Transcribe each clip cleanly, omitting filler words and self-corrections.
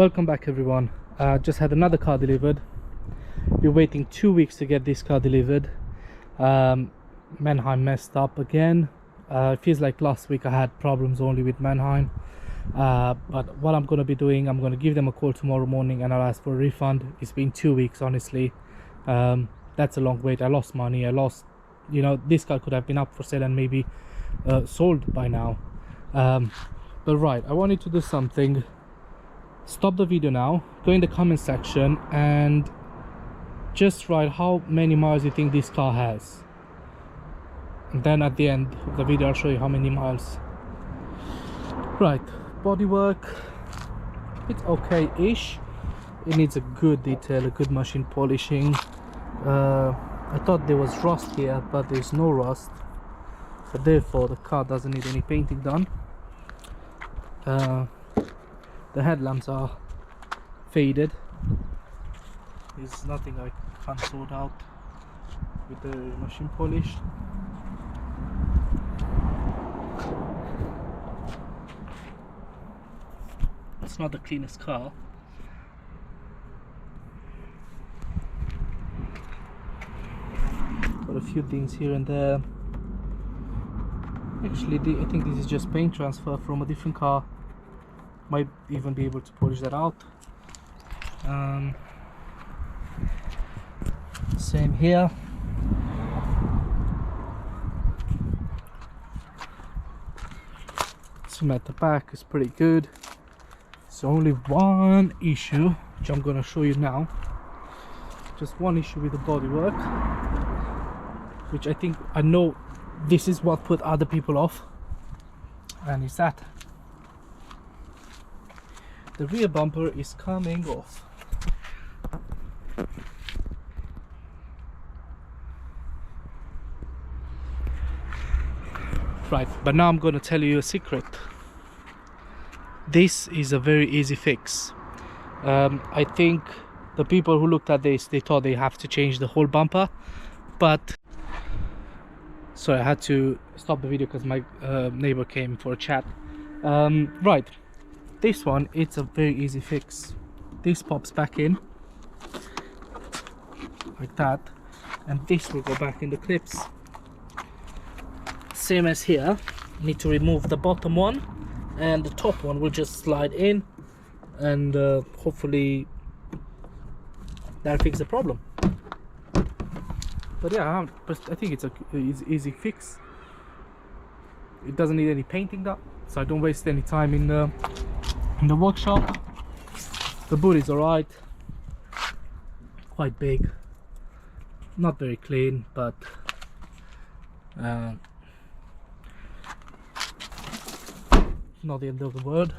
Welcome back everyone. Just had another car delivered. Been waiting 2 weeks to get this car delivered. Manheim messed up again. It feels like last week I had problems only with Manheim. But what I'm going to be doing, I'm going to give them a call tomorrow morning and I'll ask for a refund. It's been 2 weeks, honestly. That's a long wait. I lost money. I lost, this car could have been up for sale and maybe sold by now. But right, I wanted to do something. Stop the video now, go in the comment section and just write how many miles you think this car has, and then at the end of the video I'll show you how many miles. Right, bodywork, it's okay-ish. It needs a good detail, a good machine polishing. I thought there was rust here, but there's no rust, so therefore the car doesn't need any painting done. The headlamps are faded. There's nothing I can't sort out with the machine polish. It's not the cleanest car. Got a few things here and there. Actually, I think this is just paint transfer from a different car. Might even be able to polish that out. Same here. Some at the back is pretty good. It's only one issue, which I'm gonna show you now. Just one issue with the bodywork, which I know this is what put other people off, and it's that the rear bumper is coming off. Right, but now I'm going to tell you a secret. This is a very easy fix. I think the people who looked at this, they thought they have to change the whole bumper, but sorry, I had to stop the video because my neighbor came for a chat. Right, this one, it's a very easy fix. This pops back in like that, and this will go back in the clips. Same as here, need to remove the bottom one, and the top one will just slide in, and hopefully that'll fix the problem. But yeah, I think it's a easy fix. It doesn't need any painting done, so I don't waste any time in the workshop. The boot is alright, quite big, not very clean, but not the end of the world.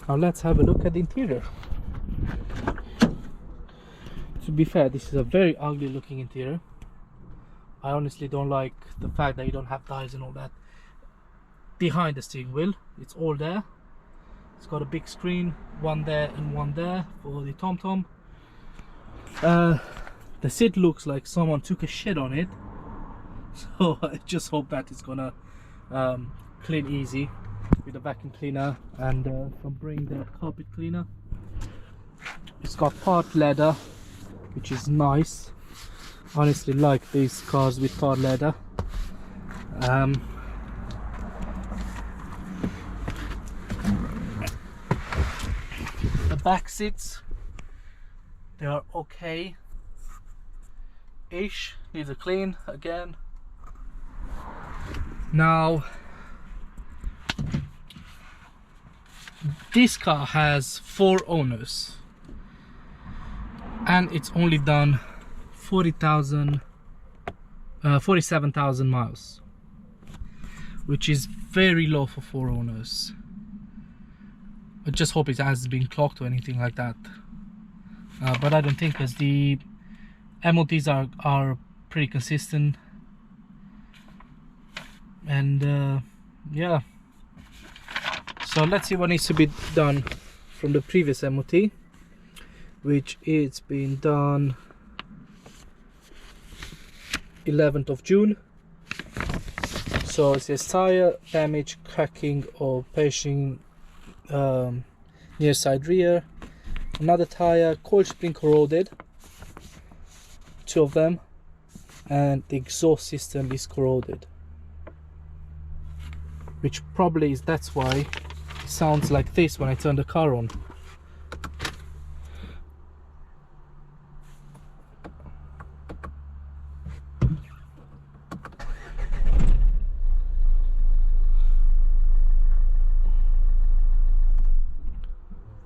Now let's have a look at the interior. To be fair, this is a very ugly looking interior. I honestly don't like the fact that you don't have dials and all that behind the steering wheel. It's all there. It's got a big screen, one there and one there for the TomTom. The seat looks like someone took a shit on it, so I just hope that it's gonna clean easy with a vacuum cleaner and from bring the carpet cleaner. It's got part leather, which is nice. Honestly, like these cars with part leather. The back seats, they are okay ish, needs a clean again. Now this car has 4 owners and it's only done 47,000 miles, which is very low for 4 owners. I just hope it hasn't been clocked or anything like that, but I don't think, because the MOTs are pretty consistent. And yeah, so let's see what needs to be done from the previous MOT, which it's been done 11th of June. So it says tire damage, cracking or patching near side rear. Another tire, coil spring corroded, 2 of them, and the exhaust system is corroded, which probably is, that's why it sounds like this when I turn the car on.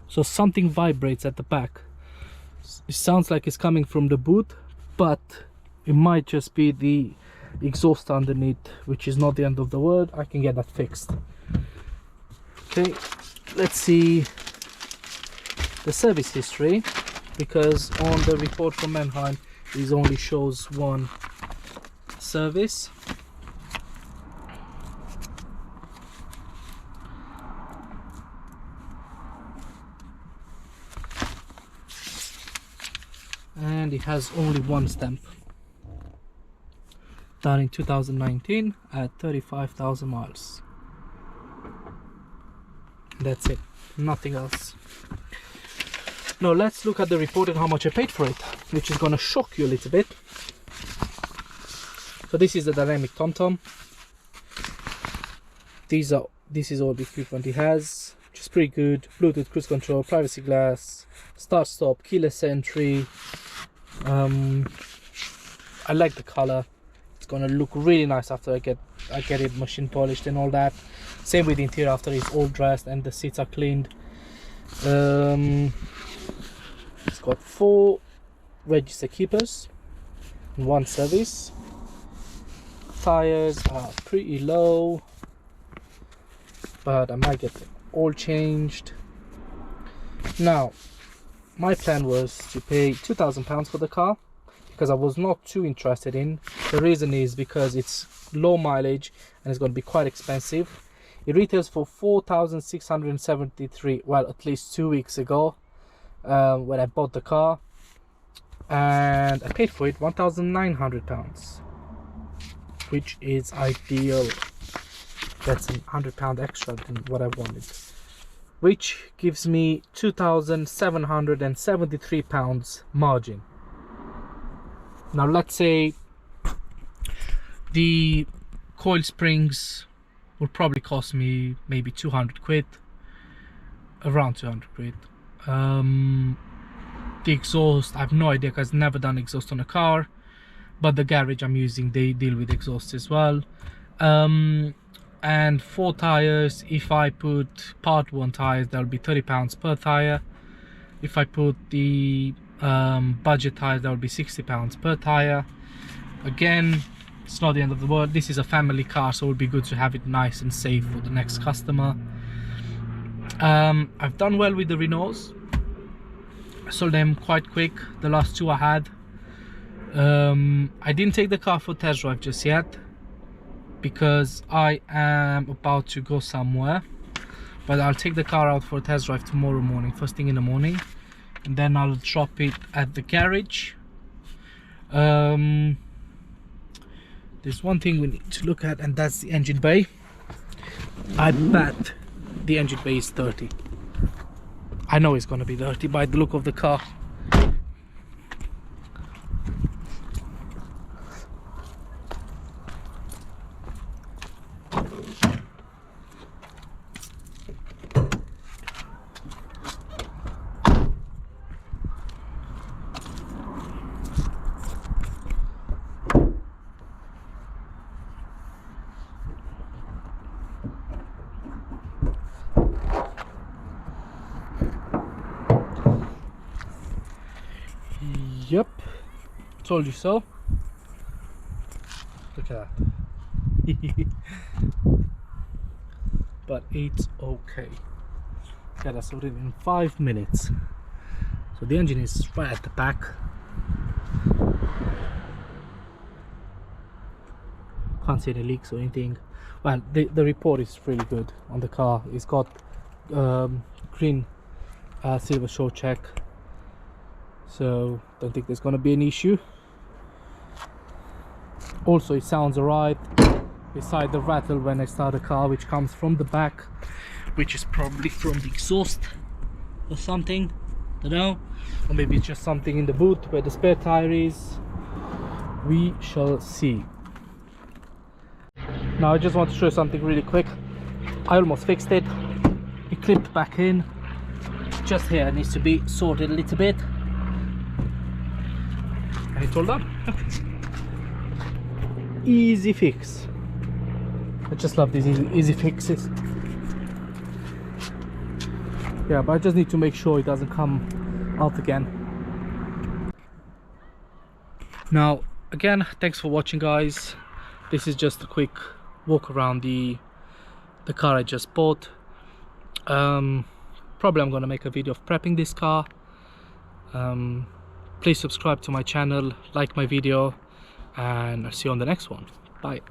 So something vibrates at the back. It sounds like it's coming from the boot, but it might just be the exhaust underneath, which is not the end of the world. I can get that fixed. Okay, let's see the service history, because on the report from Manheim it only shows 1 service. And it has only 1 stamp, done in 2019 at 35,000 miles. That's it, nothing else. Now let's look at the report and how much I paid for it, which is gonna shock you a little bit. So this is the dynamic tom-tom. This is all the equipment it has, which is pretty good. Bluetooth cruise control, privacy glass, start stop, keyless entry. I like the color. It's gonna look really nice after I get it machine polished and all that. Same with the interior after it's all dressed and the seats are cleaned. It's got 4 register keepers and 1 service. Tires are pretty low, but I might get them all changed. Now my plan was to pay £2,000 for the car, because I was not too interested in. The reason is because it's low mileage and it's going to be quite expensive. It retails for £4,673, well, at least 2 weeks ago when I bought the car, and I paid for it £1,900, which is ideal. That's £100 extra than what I wanted, which gives me £2,773 margin. Now let's say the coil springs will probably cost me maybe 200 quid, around 200 quid. The exhaust, I have no idea because I've never done exhaust on a car, but the garage I'm using, they deal with exhaust as well. And 4 tires, if I put part 1 tires, that'll be £30 per tire. If I put the budget tires, that will be £60 per tire. Again, it's not the end of the world. This is a family car, so it would be good to have it nice and safe for the next customer. I've done well with the Renaults. I sold them quite quick, the last 2 I had. I didn't take the car for test drive just yet, because I am about to go somewhere, but I'll take the car out for a test drive tomorrow morning, first thing in the morning, and then I'll drop it at the garage. There's one thing we need to look at, and that's the engine bay. I bet the engine bay is dirty. I know it's gonna be dirty by the look of the car. Yep, told you so. Look at that. But it's okay. Got us sorted in 5 minutes. So the engine is right at the back. Can't see any leaks or anything. Well, the report is really good on the car. It's got green silver show check, so don't think there's gonna be an issue. Also, it sounds alright, beside the rattle when I start the car, which comes from the back, which is probably from the exhaust. or something, don't know, or maybe it's just something in the boot where the spare tire is. We shall see. Now I just want to show you something really quick. I almost fixed it. It clipped back in. Just here, it needs to be sorted a little bit, and it's all done. Easy fix. I just love these easy fixes. Yeah, but I just need to make sure it doesn't come out again. Now again, thanks for watching, guys. This is just a quick walk around the car I just bought. Probably I'm gonna make a video of prepping this car. Please subscribe to my channel, like my video, and I'll see you on the next one. Bye.